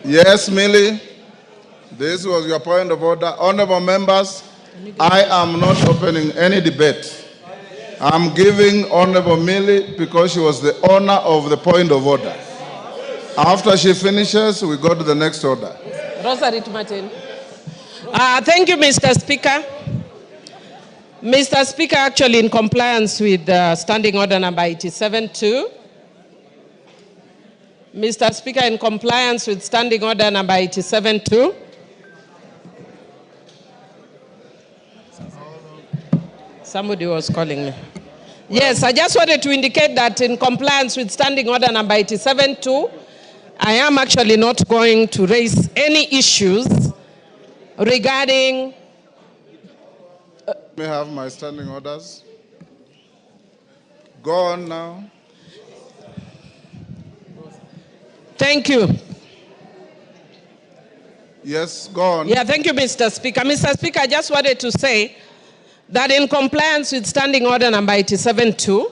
Yes, Millie. This was your point of order. Honorable members, I am not opening any debate. I'm giving Honorable Millie because she was the owner of the point of order. After she finishes, we go to the next order. Thank you, Mr. Speaker. Mr. Speaker, actually in compliance with Standing Order number 87-2, Mr. Speaker, in compliance with Standing Order number 87-2, somebody was calling me. Yes, I just wanted to indicate that in compliance with Standing Order number 87-2, I am actually not going to raise any issues regarding... May I have my standing orders? Go on now. Thank you. Yes, go on. Yeah, thank you, Mr. Speaker. Mr. Speaker, I just wanted to say that in compliance with Standing Order number 87-2,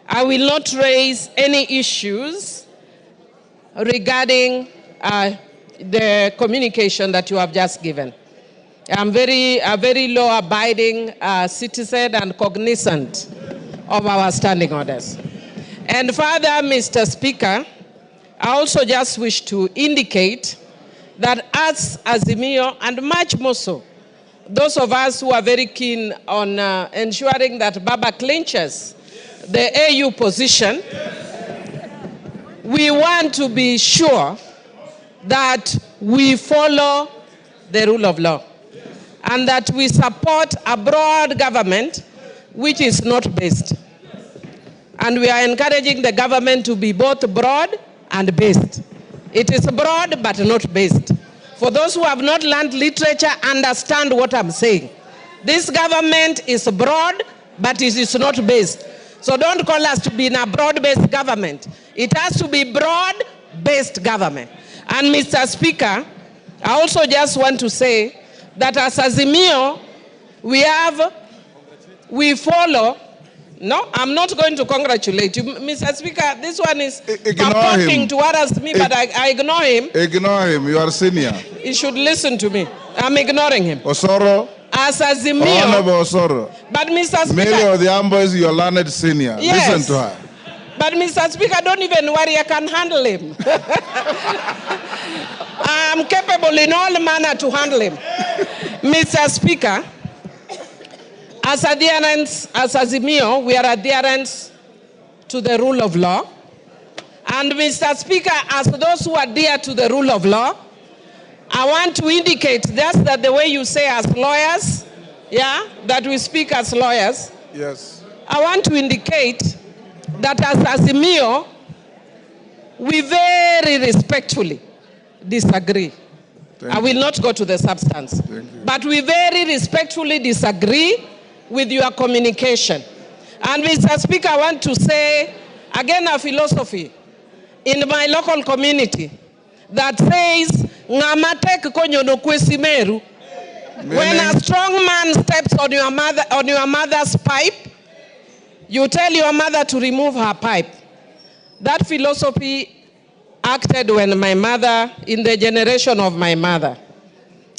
I will not raise any issues regarding the communication that you have just given. I'm a very law-abiding citizen and cognizant of our standing orders. And further, Mr. Speaker, I also just wish to indicate that as AZIMIO, and much more so, those of us who are very keen on ensuring that Baba clinches the AU position, we want to be sure that we follow the rule of law and that we support a broad government which is not based. And we are encouraging the government to be both broad and based. It is broad but not based. For those who have not learned literature, understand what I'm saying. This government is broad, but it is not based. So don't call us to be in a broad-based government. It has to be broad-based government. And Mr. Speaker, I also just want to say that as AZIMIO, we follow. No, I'm not going to congratulate you. Mr. Speaker, this one is talking towards me, but I ignore him. Ignore him, you are senior. He should listen to me. I'm ignoring him. Osoro. As AZIMIO. Honorable Osoro. But Mr. Speaker. Millie Odhiambo is your learned senior. Yes. Listen to her. But Mr. Speaker, don't even worry, I can handle him. I'm capable in all manner to handle him. Mr. Speaker, as adherents, as AZIMIO, we are adherents to the rule of law. And Mr. Speaker, as those who adhere to the rule of law, I want to indicate just that the way you say as lawyers, yeah, that we speak as lawyers. Yes. I want to indicate that as AZIMIO, we very respectfully disagree. I will not go to the substance. But we very respectfully disagree with your communication. And Mr. Speaker, I want to say, again, a philosophy in my local community that says, Ngamatek konyono kwesimeru. When a strong man steps on your mother's pipe, you tell your mother to remove her pipe. That philosophy acted when my mother, in the generation of my mother.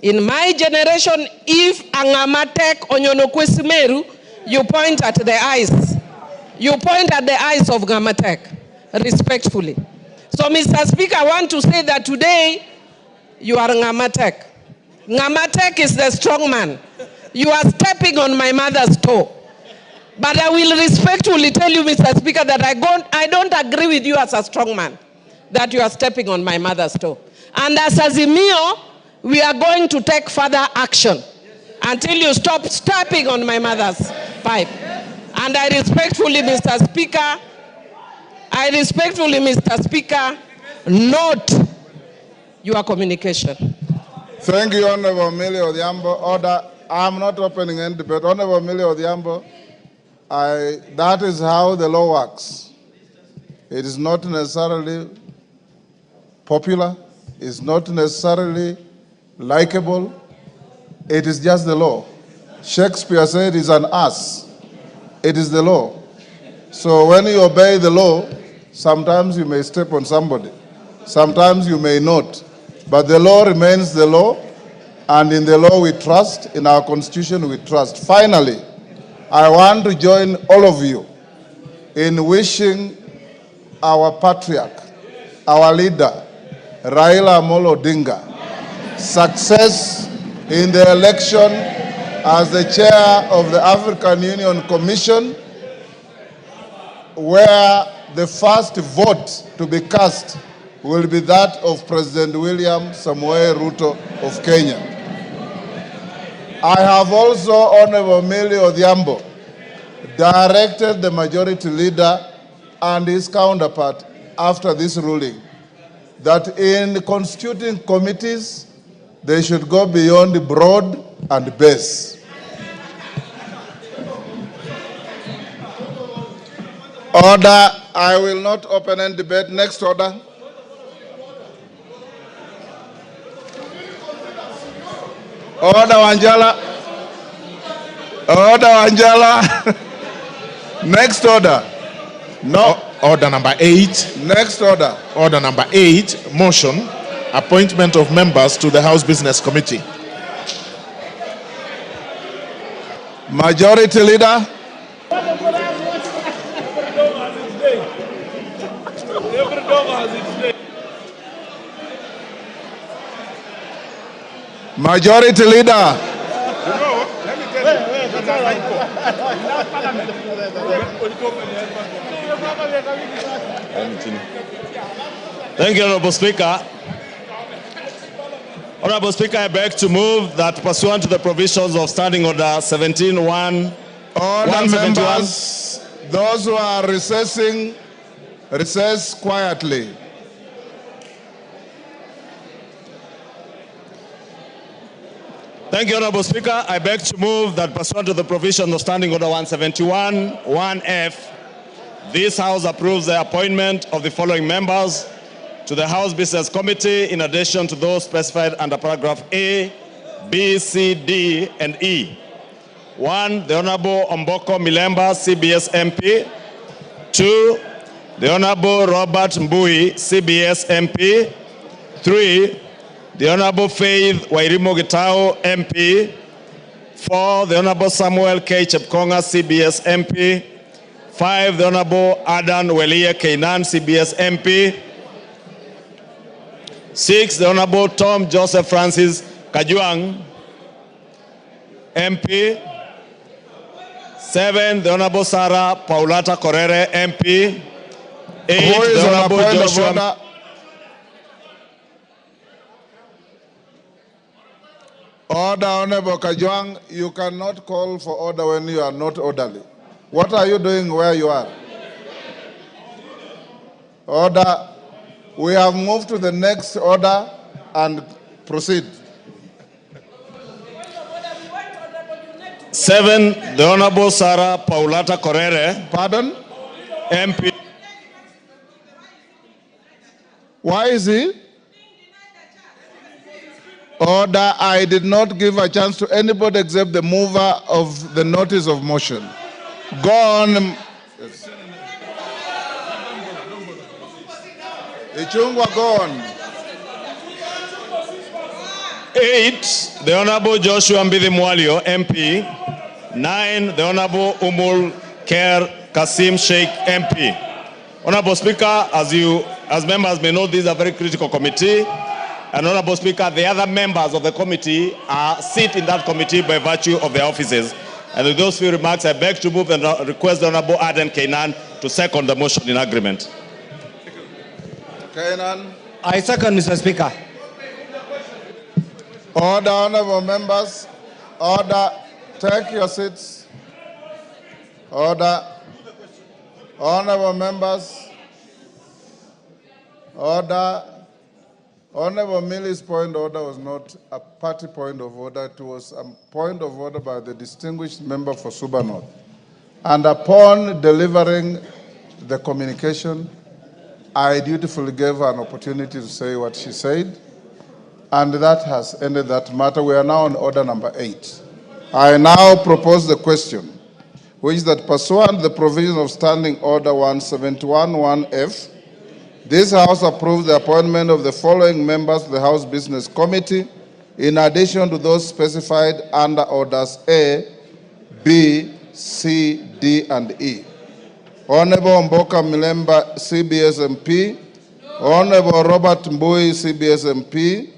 In my generation, if angamatek onyono kwesimeru, you point at the eyes. You point at the eyes of Ngamatek, respectfully. So, Mr. Speaker, I want to say that today, you are Ngamatek. Ngamatek is the strong man. You are stepping on my mother's toe. But I will respectfully tell you, Mr. Speaker, that I don't agree with you as a strong man, that you are stepping on my mother's toe. And as AZIMIO, we are going to take further action until you stop stepping on my mother's pipe. And I respectfully, Mr. Speaker, note your communication. Thank you, Honorable Millie Odhiambo. Order. I'm not opening any debate. Honorable Millie Odhiambo, that is how the law works. It is not necessarily popular. It's not necessarily likable. It is just the law. Shakespeare said it's an ass. It is the law. So when you obey the law, sometimes you may step on somebody. Sometimes you may not. But the law remains the law, and in the law we trust, in our constitution we trust. Finally, I want to join all of you in wishing our patriarch, our leader, Raila Amolo Odinga, success in the election as the chair of the African Union Commission, where the first vote to be cast will be that of President William Samoei Ruto of Kenya. I have also, Honorable Millie Odhiambo, directed the majority leader and his counterpart after this ruling that in constituting committees, they should go beyond broad and base. Order. I will not open any debate. Next order. Order Wanjala. Order Wanjala. Next order. No. Order number 8. Next order. Order number 8, motion, appointment of members to the House Business Committee. Majority Leader. Majority Leader. Thank you, Honorable Speaker. Honorable Speaker, I beg to move that pursuant to the provisions of Standing Order 17.1, Order, members, those who are recessing, recess quietly. Thank you, Honorable Speaker. I beg to move that pursuant to the provisions of Standing Order 171, 1F, this House approves the appointment of the following members to the House Business Committee in addition to those specified under paragraph A, B, C, D, and E. 1, the Honorable Omboko Milemba, CBS MP. 2, the Honorable Robert Mbui, CBS MP. 3, the Honorable Faith Wairimo Gitao, MP. 4, the Honorable Samuel K. Chepkonga, CBS MP. 5, the Honorable Adan Welia Keinan, CBS MP. 6, the Honorable Tom Joseph Francis Kajuang, MP. 7, the Honorable Sarah Paulata Korere, MP. 8, the Honorable Joshua. Order, Honorable Kajuang, you cannot call for order when you are not orderly. What are you doing where you are? Order. We have moved to the next order and proceed. 7, the Honorable Sarah Paulata Korere. Pardon? MP. Why is he? Order. I did not give a chance to anybody except the mover of the notice of motion. Go on. Yes. Ichungwa, go on. 8, the Honorable Joshua Mbidi Mwalio, MP. 9, the Honorable Umul Ker Kasim Sheikh, MP. Honorable Speaker, as members may know, this is a very critical committee. And Honorable Speaker, the other members of the committee sit in that committee by virtue of their offices. And with those few remarks, I beg to move and request the Honorable Aden Keinan to second the motion in agreement. Keinan. I second, Mr. Speaker. Order, honorable members. Order. Take your seats. Order. Honorable members. Order. Honorable Millie's point of order was not a party point of order. It was a point of order by the distinguished member for Suba North. And upon delivering the communication, I dutifully gave her an opportunity to say what she said. And that has ended that matter. We are now on order number 8. I now propose the question, which is that pursuant to the provision of Standing Order 171-1F, This House approves the appointment of the following members to the House Business Committee, in addition to those specified under Orders A, B, C, D, and E. Honorable Mboka Milemba, CBS MP. Honorable Robert Mbui, CBS MP.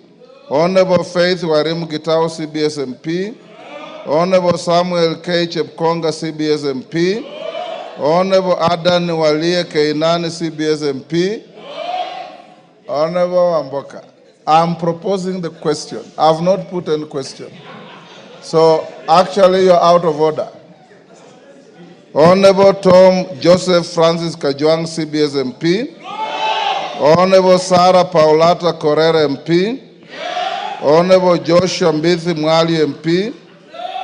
Honorable Faith Warim Gitao, CBS MP. Honorable Samuel K. Chepkonga, CBS MP. Honorable Adan Walie Keinani, CBS MP. Honorable Mboka, I'm proposing the question. I've not put any question. So actually you're out of order. Honorable Tom Joseph Francis Kajwang, CBS MP. Honorable Sarah Paulata Correra MP. Honorable Joshua Mbithi Mwali MP.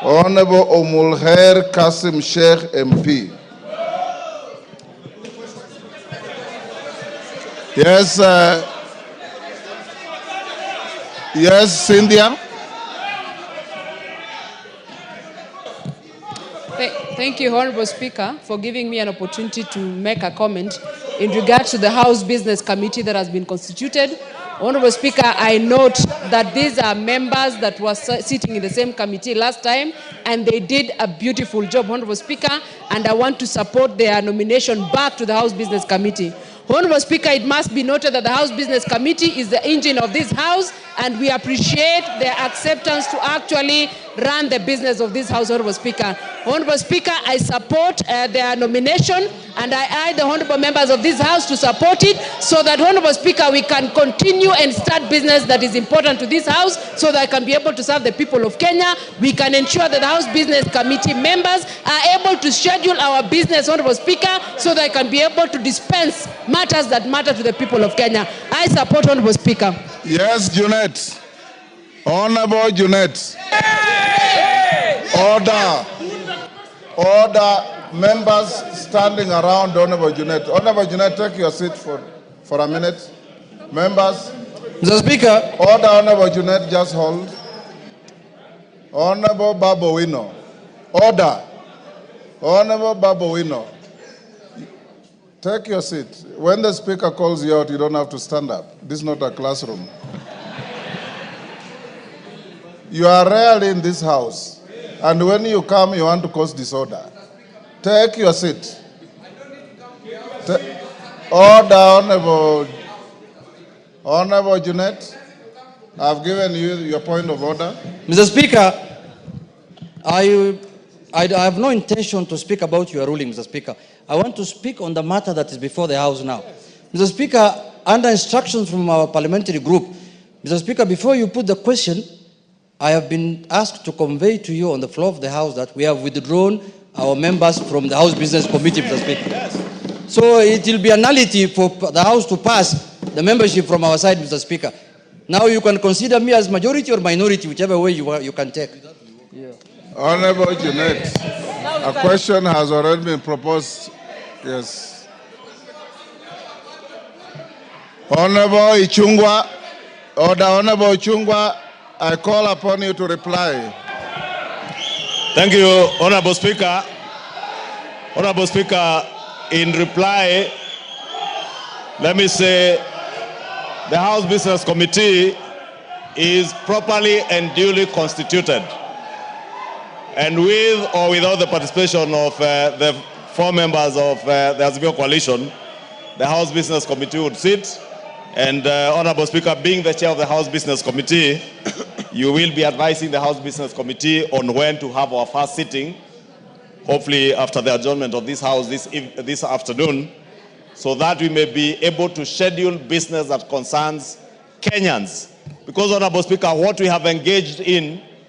Honorable Omulher Kasim Sheikh MP. Yes, yes, Cynthia. Thank you, Honorable Speaker, for giving me an opportunity to make a comment in regard to the House Business Committee that has been constituted. Honorable Speaker, I note that these are members that were sitting in the same committee last time, and they did a beautiful job, Honorable Speaker, and I want to support their nomination back to the House Business Committee. Honorable Speaker, it must be noted that the House Business Committee is the engine of this House, and we appreciate their acceptance to actually run the business of this House, Honorable Speaker. Honorable Speaker, I support their nomination, and I urge the honorable members of this House to support it, so that, Honorable Speaker, we can continue and start business that is important to this House, so that I can be able to serve the people of Kenya. We can ensure that the House Business Committee members are able to schedule our business, Honorable Speaker, so that I can be able to dispense matters that matter to the people of Kenya. I support, Honorable Speaker. Yes, Junet. Honorable Junet. Order. Order. Members standing around Honorable Junet. Honorable Junet, take your seat for a minute. Members. Mr. Speaker. Order, Honorable Junet, just hold. Honorable Babowino. Order. Honorable Babowino. Take your seat. When the Speaker calls you out, you don't have to stand up. This is not a classroom. You are rarely in this House, and when you come, you want to cause disorder. Take your seat. Order, Honorable Junet. I've given you your point of order. Mr. Speaker, I have no intention to speak about your ruling, Mr. Speaker. I want to speak on the matter that is before the House now. Mr. Speaker, under instructions from our parliamentary group, Mr. Speaker, before you put the question, I have been asked to convey to you on the floor of the House that we have withdrawn our members from the House Business Committee, Mr. Speaker. Yes. So it will be a nullity for the House to pass the membership from our side, Mr. Speaker. Now you can consider me as majority or minority, whichever way you can take. Yeah. Honorable Junet, a question has already been proposed. Yes. Honorable Ichungwa, Order. Honorable Ichungwa, I call upon you to reply. Thank you, Honorable Speaker. Honorable Speaker, in reply, let me say the House Business Committee is properly and duly constituted. And with or without the participation of the 4 members of the AZIMIO coalition, the House Business Committee would sit. And Honorable Speaker, being the chair of the House Business Committee, you will be advising the House Business Committee on when to have our first sitting, hopefully after the adjournment of this House this afternoon, so that we may be able to schedule business that concerns Kenyans. Because, Honorable Speaker, what we have engaged in